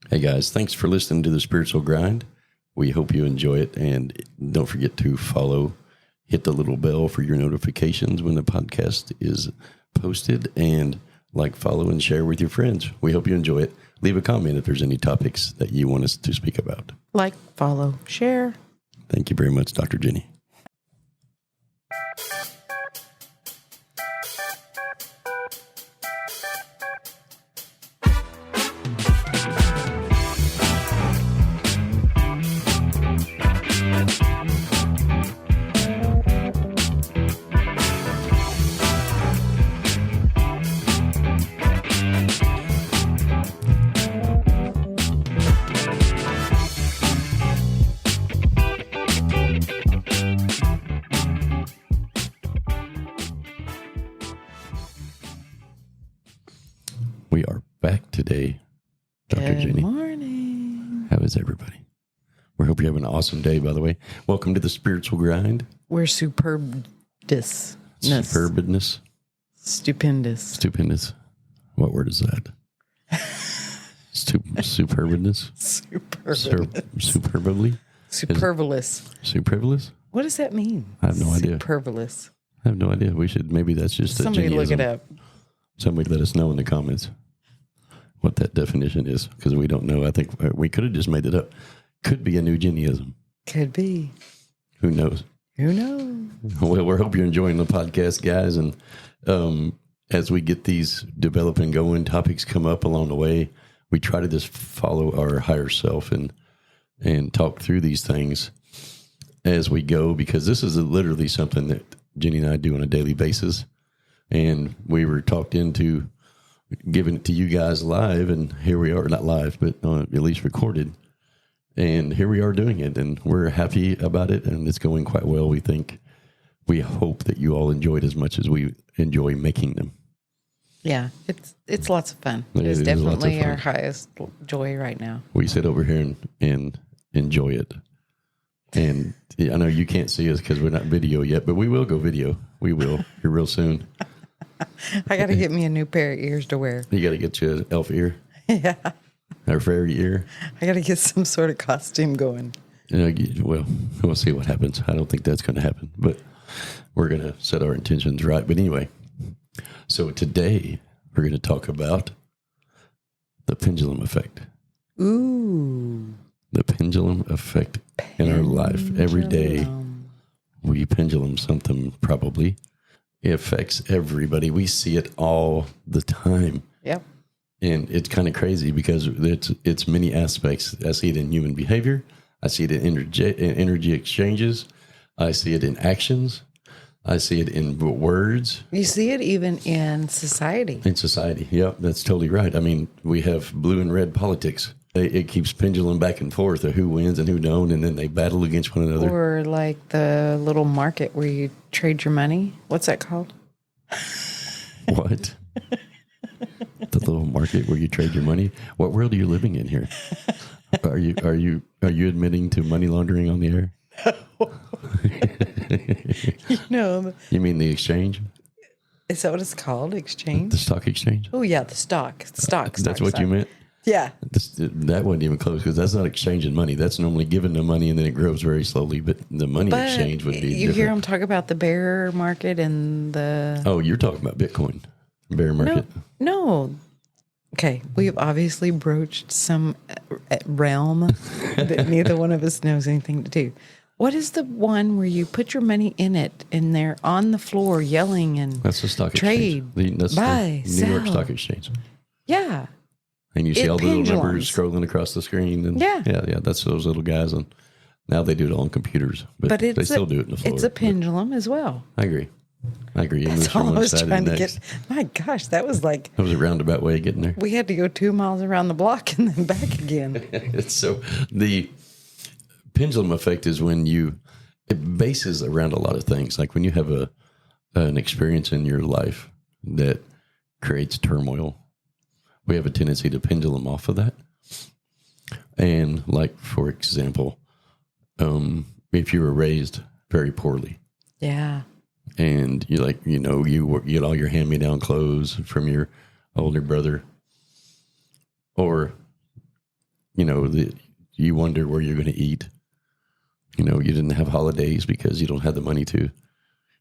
Hey guys, thanks for listening to the Spiritual Grind. We hope you enjoy it, and don't forget to follow, hit the little bell for your notifications when the podcast is posted, and like, follow, and share with your friends. We hope you enjoy it. Leave a comment if there's any topics that you want us to speak about. Like, follow, share. Thank you very much, Dr. Jenny. We are back today, Dr. Jenny. Good morning. How is everybody? We hope you have an awesome day, by the way. Welcome to the Spiritual Grind. We're superbness. Superbness. Stupendous. Stupendous. What word is that? Superbness? Superbly? Superfluous. Superfluous? What does that mean? I have no idea. Superfluous. I have no idea. Maybe that's just Somebody look it up. Somebody let us know in the comments what that definition is, because we don't know. I think we could have just made it up. Could be a new Jennyism. Could be. Who knows? Who knows? Well, we hope you're enjoying the podcast, guys. And as we get these developing going, topics come up along the way. We try to just follow our higher self and talk through these things as we go, because this is literally something that Jenny and I do on a daily basis. And we were talked into giving it to you guys live, and here we are, not live, but at least recorded. And here we are doing it, and we're happy about it, and it's going quite well. We hope that you all enjoyed as much as we enjoy making them. Yeah, it's lots of fun. It It's is definitely lots of fun. our highest joy right now. We sit over here and enjoy it. And I know you can't see us because we're not video yet, but we will go video. We will here real soon. I got to get me a new pair of ears to wear. You got to get you an elf ear. Yeah. Or fairy ear. I got to get some sort of costume going. Well, we'll see what happens. I don't think that's going to happen, but we're going to set our intentions right. But anyway, so today we're going to talk about the pendulum effect. Ooh. The pendulum effect in our life. Every day we pendulum something, probably. It affects everybody. We see it all the time. Yep. And it's kind of crazy because it's many aspects. I see it in human behavior. I see it in energy exchanges. I see it in actions. I see it in words. You see it even in society. In society. Yeah, that's totally right. I mean, we have blue and red politics. It keeps pendulum back and forth of who wins and who don't, and then they battle against one another. Or like the little market where you trade your money. What's that called? What? The little market where you trade your money? What world are you living in here? Are you admitting to money laundering on the air? No. You mean the exchange? Is that what it's called? Exchange? The stock exchange? Oh, yeah, the stock. That's what you meant? Yeah. That wasn't even close, because that's not exchanging money. That's normally giving the money and then it grows very slowly. But the money exchange would be you different. hear them talk about the bear market and the... Oh, you're talking about Bitcoin, bear market. No. Okay, we've obviously broached some realm that neither one of us knows anything to do. What is the one where you put your money in it and they're on the floor yelling and That's the stock trade, exchange. That's buy, the New York sell. Stock Exchange. Yeah. And you see all the little numbers pendulums. scrolling across the screen. And Yeah. Yeah. That's those little guys. And now they do it all on computers, but they still do it in the floor. It's a pendulum as well. I agree. You move That's from all I one was side to trying the to next. get. My gosh, that was like That was a roundabout way of getting there. we had to go 2 miles around the block and then back again. So the pendulum effect is when it bases around a lot of things. Like when you have an experience in your life that creates turmoil, we have a tendency to pendulum off of that. And like, for example, if you were raised very poorly, Yeah. and you get all your hand-me-down clothes from your older brother, or you wonder where you're going to eat. You didn't have holidays because you don't have the money to.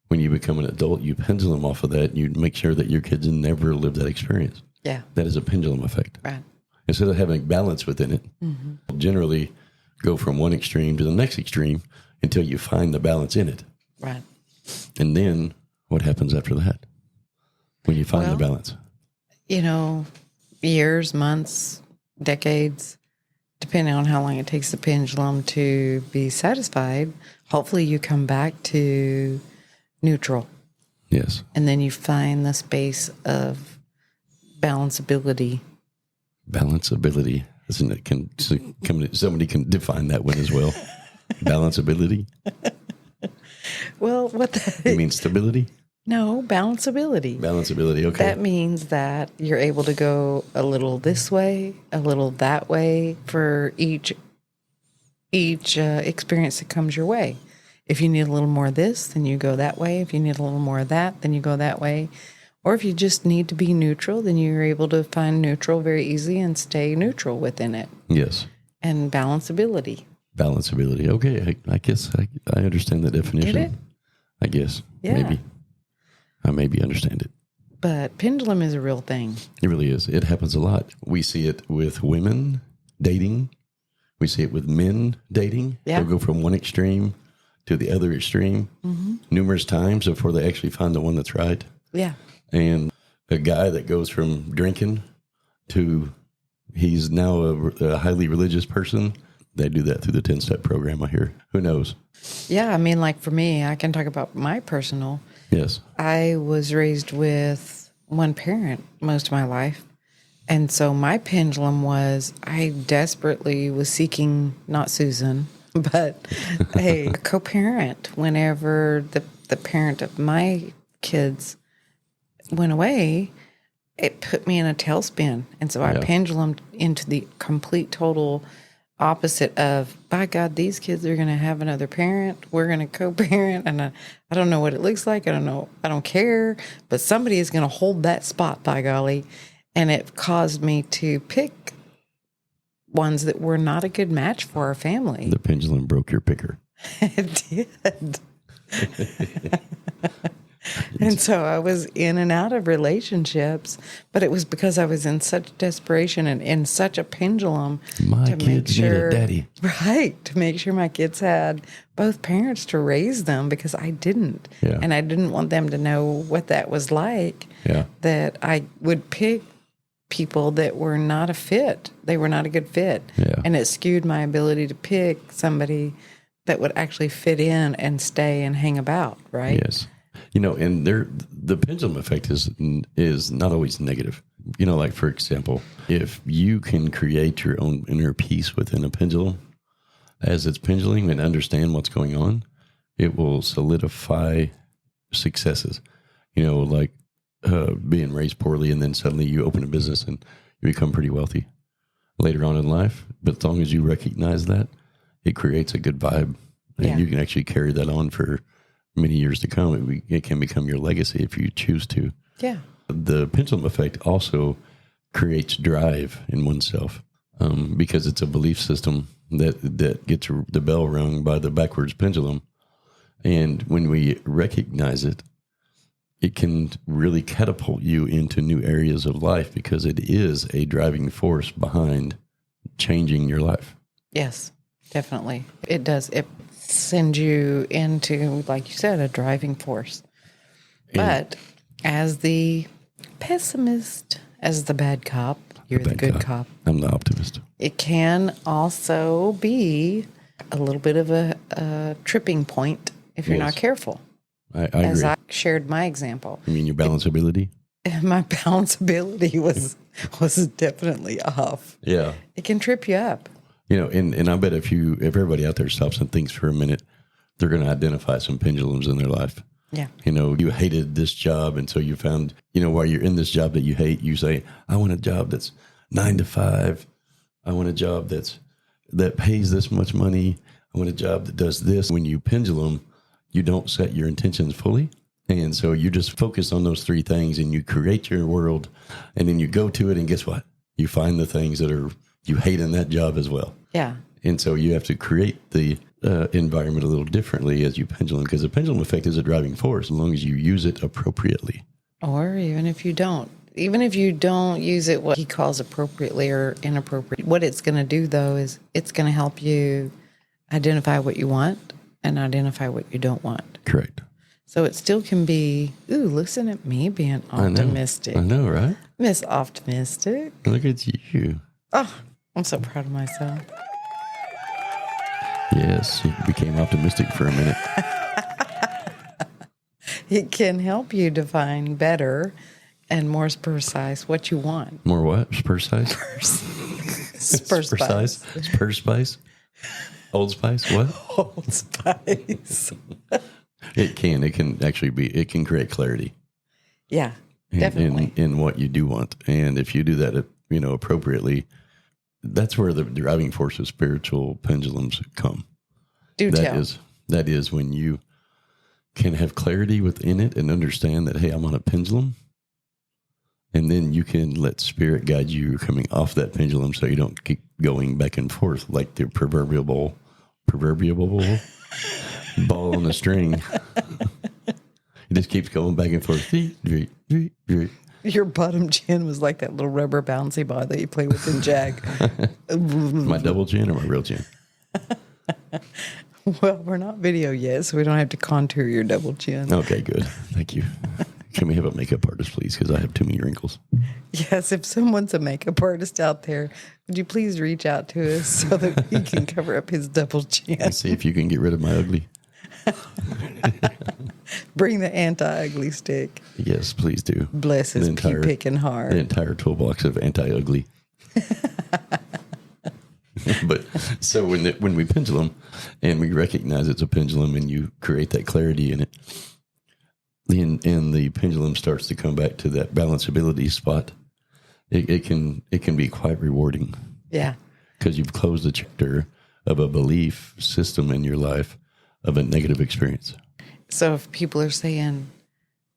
When you become an adult, you pendulum off of that. And you make sure that your kids never live that experience. Yeah. That is a pendulum effect. Right. Instead of having balance within it, generally go from one extreme to the next extreme until you find the balance in it. Right. And then what happens after that? When you find the balance? Years, months, decades, depending on how long it takes the pendulum to be satisfied, hopefully you come back to neutral. Yes. And then you find the space of balanceability. Balanceability. Isn't it? Somebody can define that one as well. Balanceability? Well, what that You mean stability? No, balanceability. Balanceability, okay. That means that you're able to go a little this way, a little that way for each experience that comes your way. If you need a little more of this, then you go that way. If you need a little more of that, then you go that way. Or if you just need to be neutral, then you're able to find neutral very easily and stay neutral within it. Yes. And balanceability. Balanceability. Okay, I guess I understand the definition. Get it? I guess. Yeah. Maybe. I maybe understand it. But pendulum is a real thing. It really is. It happens a lot. We see it with women dating. We see it with men dating. Yeah. They'll go from one extreme to the other extreme numerous times before they actually find the one that's right. Yeah. And a guy that goes from drinking to he's now a highly religious person, they do that through the 10-step program, I hear. Who knows? Yeah, I mean, like for me, I can talk about my personal. Yes. I was raised with one parent most of my life. And so my pendulum was, I desperately was seeking, not Susan, but a co-parent whenever the parent of my kids went away. It put me in a tailspin. And so I pendulumed into the complete total opposite of, by God, these kids are going to have another parent. We're going to co-parent. And I don't know what it looks like. I don't know. I don't care. But somebody is going to hold that spot, by golly. And it caused me to pick ones that were not a good match for our family. The pendulum broke your picker. It did. And so I was in and out of relationships, but it was because I was in such desperation and in such a pendulum. My kids need a daddy. Right. To make sure my kids had both parents to raise them, because I didn't. Yeah. And I didn't want them to know what that was like. Yeah. That I would pick people that were not a fit. They were not a good fit. Yeah. And it skewed my ability to pick somebody that would actually fit in and stay and hang about, right? Yes. And the pendulum effect is not always negative. Like, for example, if you can create your own inner peace within a pendulum as it's pendulating and understand what's going on, it will solidify successes. Like being raised poorly and then suddenly you open a business and you become pretty wealthy later on in life. But as long as you recognize that, it creates a good vibe, and you can actually carry that on for many years to come. It can become your legacy if you choose to. Yeah. The pendulum effect also creates drive in oneself because it's a belief system that gets the bell rung by the backwards pendulum. And when we recognize it, it can really catapult you into new areas of life because it is a driving force behind changing your life. Yes, definitely. It does. It sends you into, like you said, a driving force. But as the pessimist, as the bad cop, you're the good cop. I'm the optimist. It can also be a little bit of a tripping point if you're not careful. I agree. As I shared my example. You mean your balanceability? My balanceability was definitely off. Yeah. It can trip you up. And I bet if everybody out there stops and thinks for a minute, they're going to identify some pendulums in their life. Yeah. You hated this job. And so you found, while you're in this job that you hate, you say, I want a job that's 9 to 5. I want a job that pays this much money. I want a job that does this. When you pendulum, you don't set your intentions fully. And so you just focus on those 3 things and you create your world, and then you go to it, and guess what? You find the things that are you hate in that job as well. Yeah. And so you have to create the environment a little differently as you pendulum, because the pendulum effect is a driving force as long as you use it appropriately. Or even if you don't. Even if you don't use it what he calls appropriately or inappropriate. What it's going to do, though, is it's going to help you identify what you want and identify what you don't want. Correct. So it still can be, ooh, listen at me being optimistic. I know, right? Miss Optimistic. Look at you. Oh, I'm so proud of myself. Yes, you became optimistic for a minute. It can help you define better and more precise what you want. More what? Spur size? Spur spice. Spur spice? Old Spice? What? Old Spice. It can actually be, it can create clarity. Yeah, definitely. In what you do want. And if you do that, appropriately, that's where the driving force of spiritual pendulums come. That is when you can have clarity within it and understand that, hey, I'm on a pendulum. And then you can let spirit guide you coming off that pendulum so you don't keep going back and forth like the proverbial ball on a string. It just keeps going back and forth. Your bottom chin was like that little rubber bouncy ball that you play with in Jag. My double chin or my real chin? Well, we're not video yet, so we don't have to contour your double chin. Okay, good. Thank you. Can we have a makeup artist, please? Because I have too many wrinkles. Yes, if someone's a makeup artist out there, would you please reach out to us so that we can cover up his double chin? And see if you can get rid of my ugly. Bring the anti-ugly stick. Yes, please do. Bless his pea-picking heart. The entire toolbox of anti-ugly. But so when we pendulum and we recognize it's a pendulum and you create that clarity in it, and the pendulum starts to come back to that balanceability spot, it can be quite rewarding. Yeah. Because you've closed the chapter of a belief system in your life of a negative experience. So if people are saying,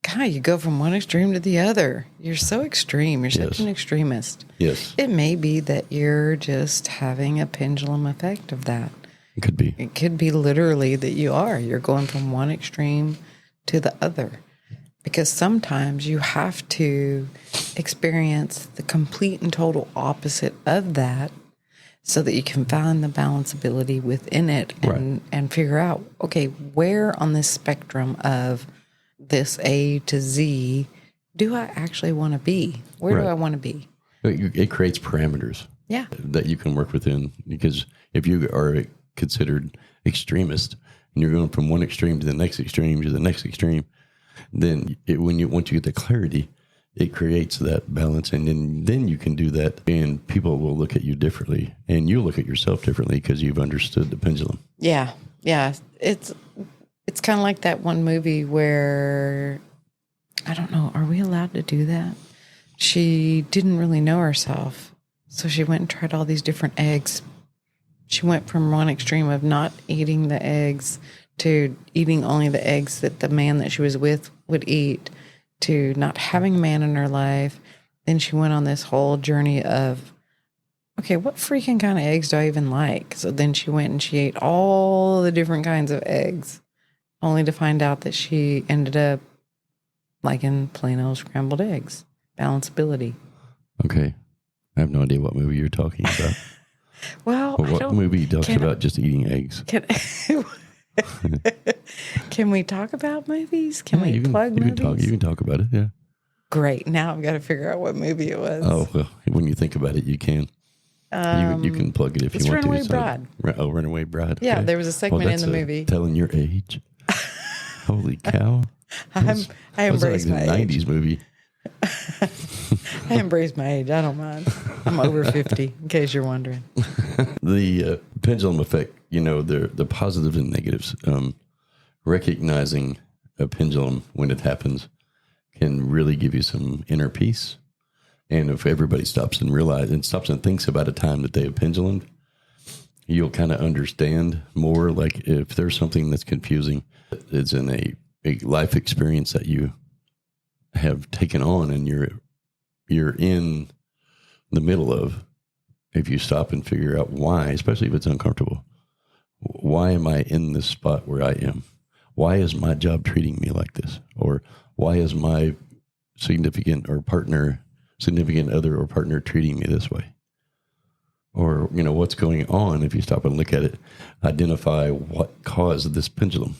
God, you go from one extreme to the other. You're so extreme. You're such an extremist. Yes. It may be that you're just having a pendulum effect of that. It could be. It could be literally that you are. You're going from one extreme to the other. Because sometimes you have to experience the complete and total opposite of that so that you can find the balanceability within it and figure out, okay, where on this spectrum of this A to Z do I actually want to be? Where do I want to be? It creates parameters that you can work within, because if you are considered extremist and you're going from one extreme to the next extreme to the next extreme, then once you get the clarity, it creates that balance, and then you can do that, and people will look at you differently, and you look at yourself differently because you've understood the pendulum. Yeah. It's kind of like that one movie where, I don't know, are we allowed to do that? She didn't really know herself, so she went and tried all these different eggs. She went from one extreme of not eating the eggs to eating only the eggs that the man that she was with would eat, to not having a man in her life. Then she went on this whole journey of, okay, what freaking kind of eggs do I even like? So then she went and she ate all the different kinds of eggs, only to find out that she ended up liking plain old scrambled eggs. Balanceability. Okay. I have no idea what movie you're talking about. Well, what movie talks about just eating eggs? Can we talk about movies? Can we plug movies? You can talk about it, yeah. Great. Now I've got to figure out what movie it was. Oh, well, when you think about it, you can. You can plug it if you want Runaway to. Bride. Runaway Bride. Okay. Yeah, there was a segment in the movie. Telling your age. Holy cow. I embrace like my age. 90s movie. I embrace my age. I don't mind. I'm over 50, in case you're wondering. The pendulum effect, the positives and negatives. Recognizing a pendulum when it happens can really give you some inner peace. And if everybody stops and thinks about a time that they have pendulumed, you'll kind of understand more. Like if there's something that's confusing, it's in a life experience that you have taken on and you're in the middle of, if you stop and figure out why, especially if it's uncomfortable, why am I in this spot where I am? Why is my job treating me like this? Or why is my significant other or partner treating me this way? Or, what's going on? If you stop and look at it, identify what caused this pendulum.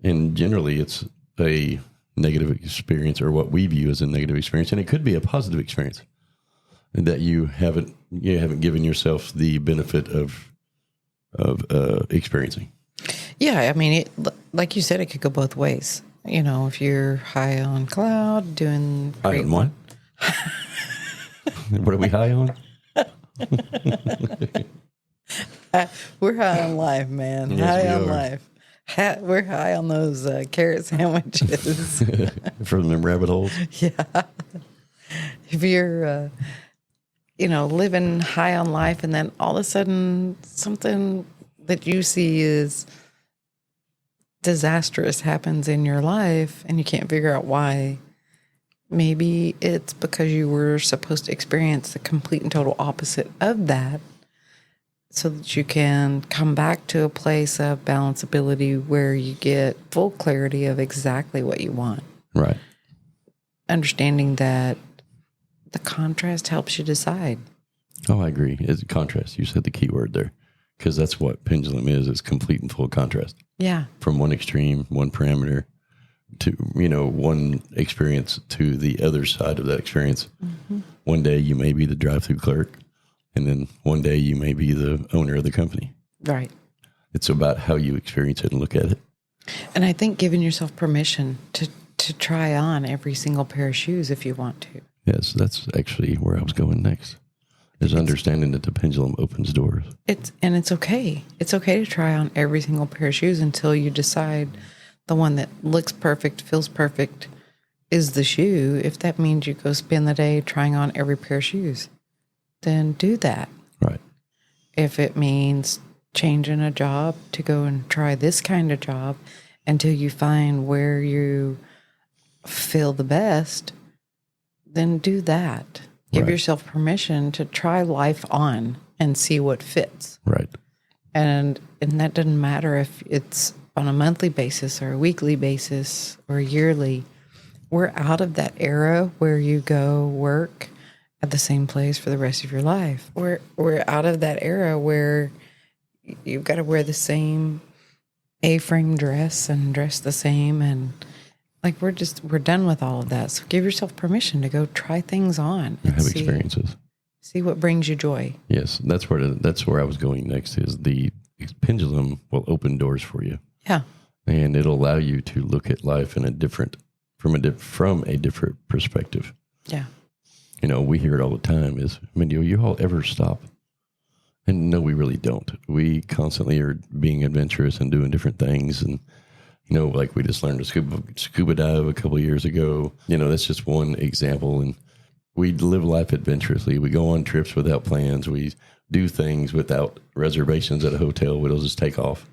And generally it's a negative experience, or what we view as a negative experience. And it could be a positive experience that you haven't given yourself the benefit of experiencing. Yeah. I mean, like you said, it could go both ways. If you're high on cloud doing high on what? What are we high on? We're high on life, man. Yes, high we on are. life. We're high on those carrot sandwiches. From them rabbit holes. Yeah. If you're, living high on life, and then all of a sudden something that you see is disastrous happens in your life and you can't figure out why, maybe it's because you were supposed to experience the complete and total opposite of that, so that you can come back to a place of balanceability where you get full clarity of exactly what you want. Right. Understanding that the contrast helps you decide. Oh, I agree. It's contrast. You said the key word there, because that's what pendulum is. It's complete and full contrast. Yeah. From one extreme, one parameter, to, one experience to the other side of that experience. Mm-hmm. One day you may be the drive-through clerk, and then one day you may be the owner of the company. Right. It's about how you experience it and look at it. And I think giving yourself permission to try on every single pair of shoes if you want to. Yes, that's actually where I was going next. Is understanding that the pendulum opens doors. It's okay. It's okay to try on every single pair of shoes until you decide the one that looks perfect, feels perfect, is the shoe. If that means you go spend the day trying on every pair of shoes, then do that. Right. If it means changing a job to go and try this kind of job until you find where you feel the best, then do that. Give yourself permission to try life on and see what fits. Right. And that doesn't matter if it's on a monthly basis or a weekly basis or yearly. We're out of that era where you go work at the same place for the rest of your life. We're out of that era where you've got to wear the same A-frame dress and dress the same, and like we're done with all of that. So give yourself permission to go try things on and have experiences. See what brings you joy. Yes, that's where I was going next. Is the pendulum will open doors for you. Yeah, and it'll allow you to look at life from a different perspective. Yeah. We hear it all the time. Do you all ever stop? And no, we really don't. We constantly are being adventurous and doing different things, and like we just learned to scuba dive a couple of years ago. That's just one example. And we live life adventurously. We go on trips without plans. We do things without reservations at a hotel. We'll just take off,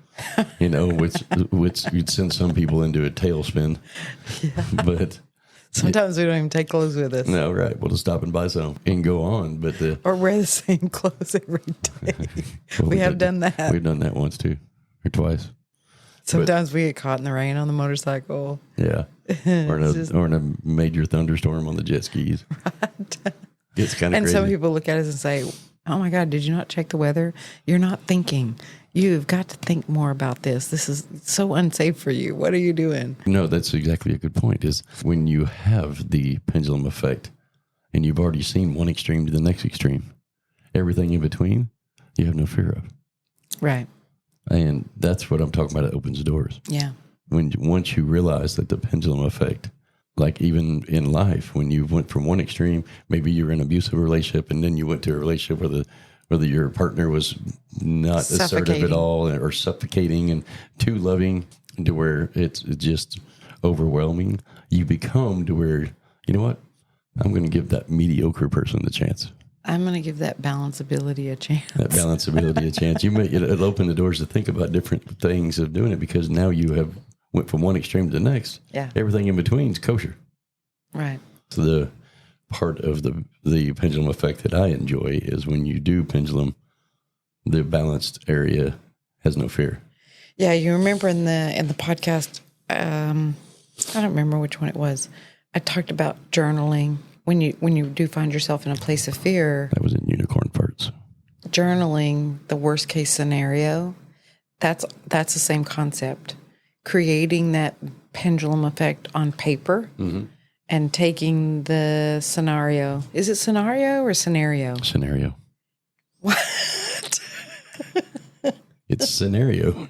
which you'd send some people into a tailspin. Yeah. But sometimes we don't even take clothes with us. No, right. We'll just stop and buy some and go on. Or wear the same clothes every day. Well, we have done that. We've done that once too, or twice. Sometimes we get caught in the rain on the motorcycle. Yeah. Or in a major thunderstorm on the jet skis. Right. It's kind of crazy. And some people look at us and say, oh my God, did you not check the weather? You're not thinking. You've got to think more about this. This is so unsafe for you. What are you doing? No, that's exactly a good point. Is when you have the pendulum effect and you've already seen one extreme to the next extreme, everything in between, you have no fear of. Right. And that's what I'm talking about. It opens doors. Yeah. Once you realize that the pendulum effect, like even in life, when you went from one extreme, maybe you were in an abusive relationship, and then you went to a relationship whether your partner was not assertive at all or suffocating and too loving to where it's just overwhelming, you become to where, you know what, I'm going to give that mediocre person the chance. I'm going to give that balanceability a chance. It'll open the doors to think about different things of doing it, because now you have went from one extreme to the next. Yeah. Everything in between is kosher. Right. So the part of the pendulum effect that I enjoy is when you do pendulum, the balanced area has no fear. Yeah, you remember in the podcast, I don't remember which one it was. I talked about journaling. When you do find yourself in a place of fear, That was in unicorn farts. journaling the worst case scenario, that's the same concept. Creating that pendulum effect on paper and taking the scenario. Is it scenario or scenario? Scenario. What? It's scenario.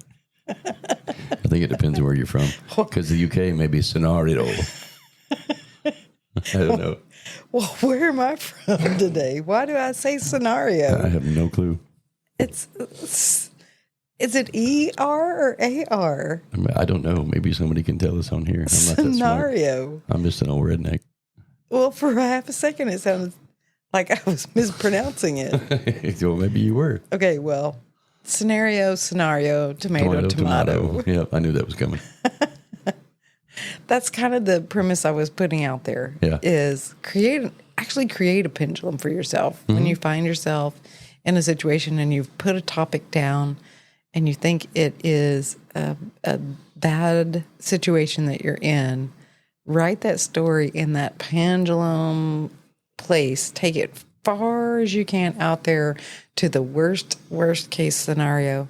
I think it depends on where you're from. Because the UK may be scenario. I don't know. Well, where am I from today? Why do I say scenario? I have no clue. Is it ER or AR? I don't know. Maybe somebody can tell us on here. I'm not that smart. Scenario. I'm just an old redneck. Well, for half a second, it sounded like I was mispronouncing it. Well, maybe you were. Okay, well, scenario, tomato. Yeah, I knew that was coming. That's kind of the premise I was putting out there. Yeah. Is create a pendulum for yourself. When you find yourself in a situation and you've put a topic down and you think it is a bad situation that you're in, write that story in that pendulum place. Take it far as you can out there to the worst case scenario.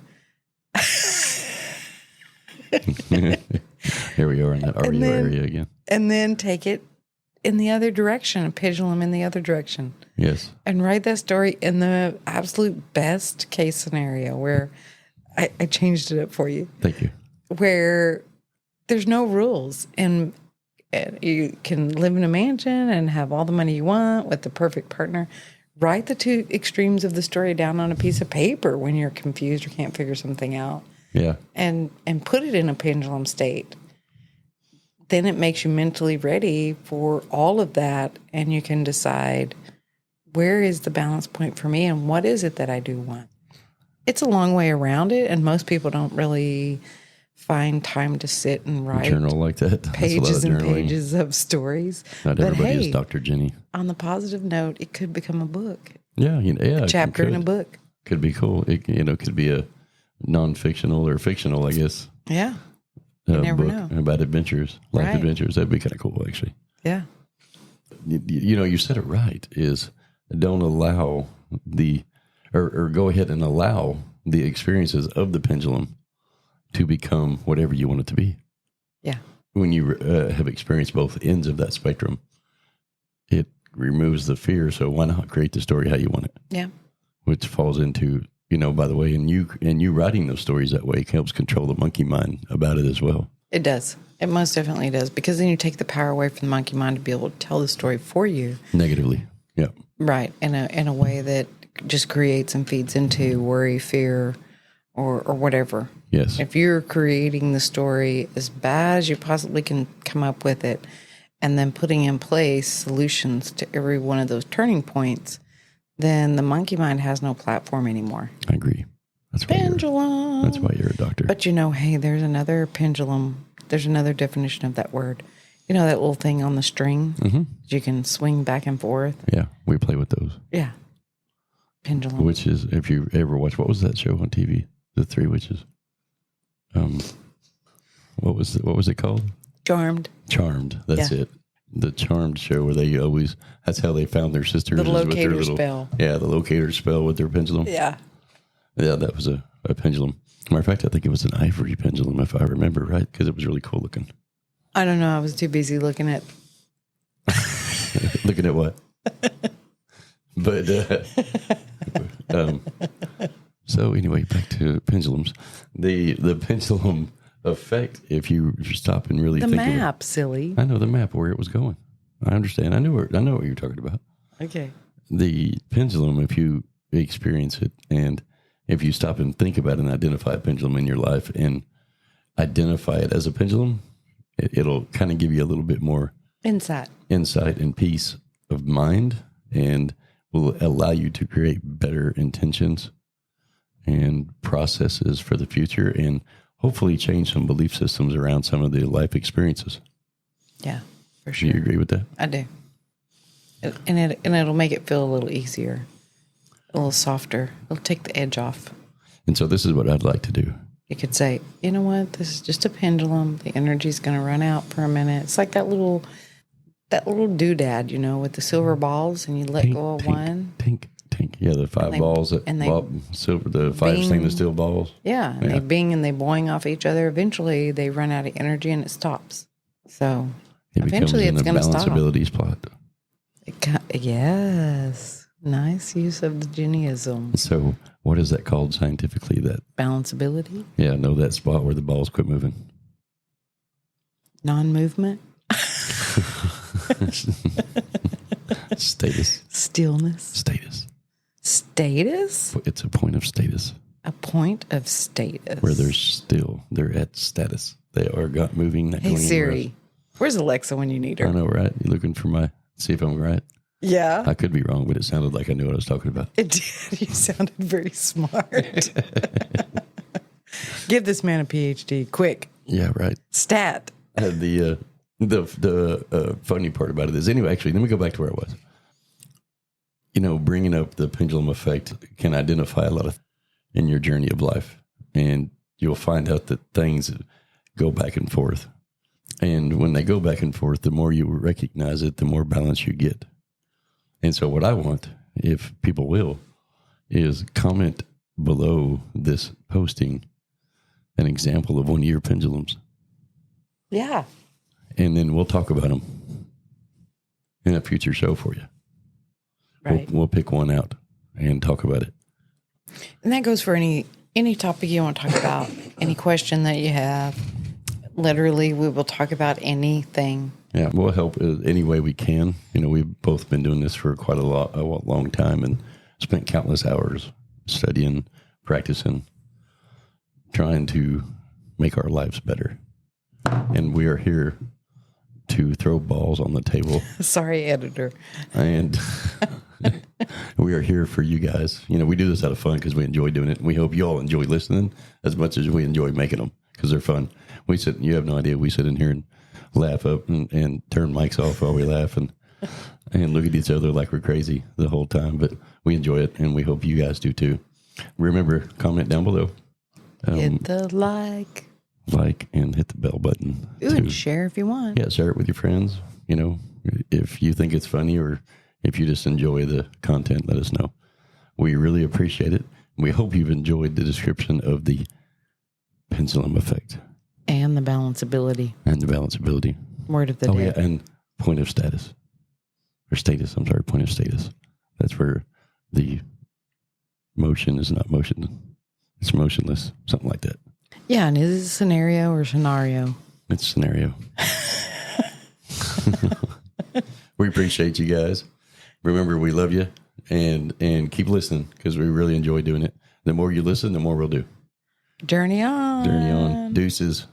Here we are in that RU area again. And then take it in the other direction, a pendulum in the other direction. Yes. And write that story in the absolute best case scenario where I changed it up for you. Thank you. Where there's no rules and you can live in a mansion and have all the money you want with the perfect partner. Write the two extremes of the story down on a piece of paper when you're confused or can't figure something out. Yeah. And put it in a pendulum state. Then it makes you mentally ready for all of that, and you can decide where is the balance point for me and what is it that I do want. It's a long way around it, and most people don't really find time to sit and write Journal like that. pages and pages of stories. Not But everybody hey, is Dr. Jenny. On the positive note, it could become a book. Yeah, a chapter in a book. Could be cool. It could be a non-fictional or fictional, I guess. Yeah. You never book know. about adventures, life Right. adventures. That'd be kind of cool, actually. Yeah. You said it right. Is don't allow or go ahead and allow the experiences of the pendulum to become whatever you want it to be. Yeah. When you have experienced both ends of that spectrum, it removes the fear. So why not create the story how you want it? Yeah. Which falls into, by the way, and you writing those stories that way helps control the monkey mind about it as well. It does. It most definitely does. Because then you take the power away from the monkey mind to be able to tell the story for you. Negatively. Yeah. Right. In a way that just creates and feeds into worry, fear, or whatever. Yes. If you're creating the story as bad as you possibly can come up with it, and then putting in place solutions to every one of those turning points, then the monkey mind has no platform anymore. I agree. That's why Pendulum. That's why you're a doctor. But hey, there's another pendulum. There's another definition of that word. You know that little thing on the string? Mm-hmm. You can swing back and forth? Yeah, we play with those. Yeah. Pendulum. Which is, if you ever watch, what was that show on TV? The Three Witches. What was it called? Charmed. Charmed. That's it. The Charmed show where they always, that's how they found their sisters. The is with their locator spell. Yeah, the locator spell with their pendulum. Yeah. Yeah, that was a pendulum. Matter of fact, I think it was an ivory pendulum, if I remember right, because it was really cool looking. I don't know. I was too busy looking at. Looking at what? But, so anyway, back to pendulums. The pendulum effect, if you stop and really think map, of it, silly. I know the map where it was going. I understand. I know what you're talking about. Okay. The pendulum, if you experience it and if you stop and think about and identify a pendulum in your life and identify it as a pendulum, it'll kind of give you a little bit more insight and peace of mind, and will allow you to create better intentions and processes for the future, and hopefully change some belief systems around some of the life experiences. Yeah, for sure. Do you agree with that? I do. and it'll make it feel a little easier, a little softer. It'll take the edge off. And so this is what I'd like to do. You could say, you know what, this is just a pendulum. The energy's going to run out for a minute. It's like that little doodad, you know, with the silver balls, and you let go of one. Tink, tink. Yeah, the five balls that silver, the five stainless steel balls. Yeah, and they bing and they boing off each other. Eventually, they run out of energy and it stops. So eventually, it's going to stop. Balanceability spot. Yes, nice use of the Judaism. So, what is that called scientifically? That balanceability. Yeah, know that spot where the balls quit moving. Non-movement. Status. Stillness. Status. Status? It's a point of status. A point of status. Where they're at status. They are moving. Not hey, going Siri. anywhere. Where's Alexa when you need her? I know, right? You looking for see if I'm right? Yeah. I could be wrong, but it sounded like I knew what I was talking about. It did. You sounded very smart. Give this man a PhD, quick. Yeah, right. Stat. The funny part about it is, anyway, actually, let me go back to where I was. You know, bringing up the pendulum effect can identify a lot of in your journey of life, and you'll find out that things go back and forth. And when they go back and forth, the more you recognize it, the more balance you get. And so what I want, if people will, is comment below this posting an example of one of your pendulums. Yeah. And then we'll talk about them in a future show for you. Right. We'll pick one out and talk about it. And that goes for any topic you want to talk about, any question that you have. Literally, we will talk about anything. Yeah, we'll help any way we can. You know, we've both been doing this for quite a long time and spent countless hours studying, practicing, trying to make our lives better. And we are here to throw balls on the table. Sorry, editor. And we are here for you guys. You know, we do this out of fun because we enjoy doing it. We hope you all enjoy listening as much as we enjoy making them because they're fun. You have no idea. We sit in here and laugh up and turn mics off while we laugh and look at each other like we're crazy the whole time. But we enjoy it, and we hope you guys do too. Remember, comment down below. Hit the like, and hit the bell button. Ooh, and share if you want. Yeah, share it with your friends. You know, if you think it's funny or if you just enjoy the content, let us know. We really appreciate it. We hope you've enjoyed the description of the pendulum effect. And the balanceability. Word of the day. Oh, yeah, and point of status. Or status, I'm sorry, point of status. That's where the motion is not motion. It's motionless, something like that. Yeah, and is it scenario or scenario? It's scenario. We appreciate you guys. Remember, we love you, and keep listening because we really enjoy doing it. The more you listen, the more we'll do. Journey on. Deuces.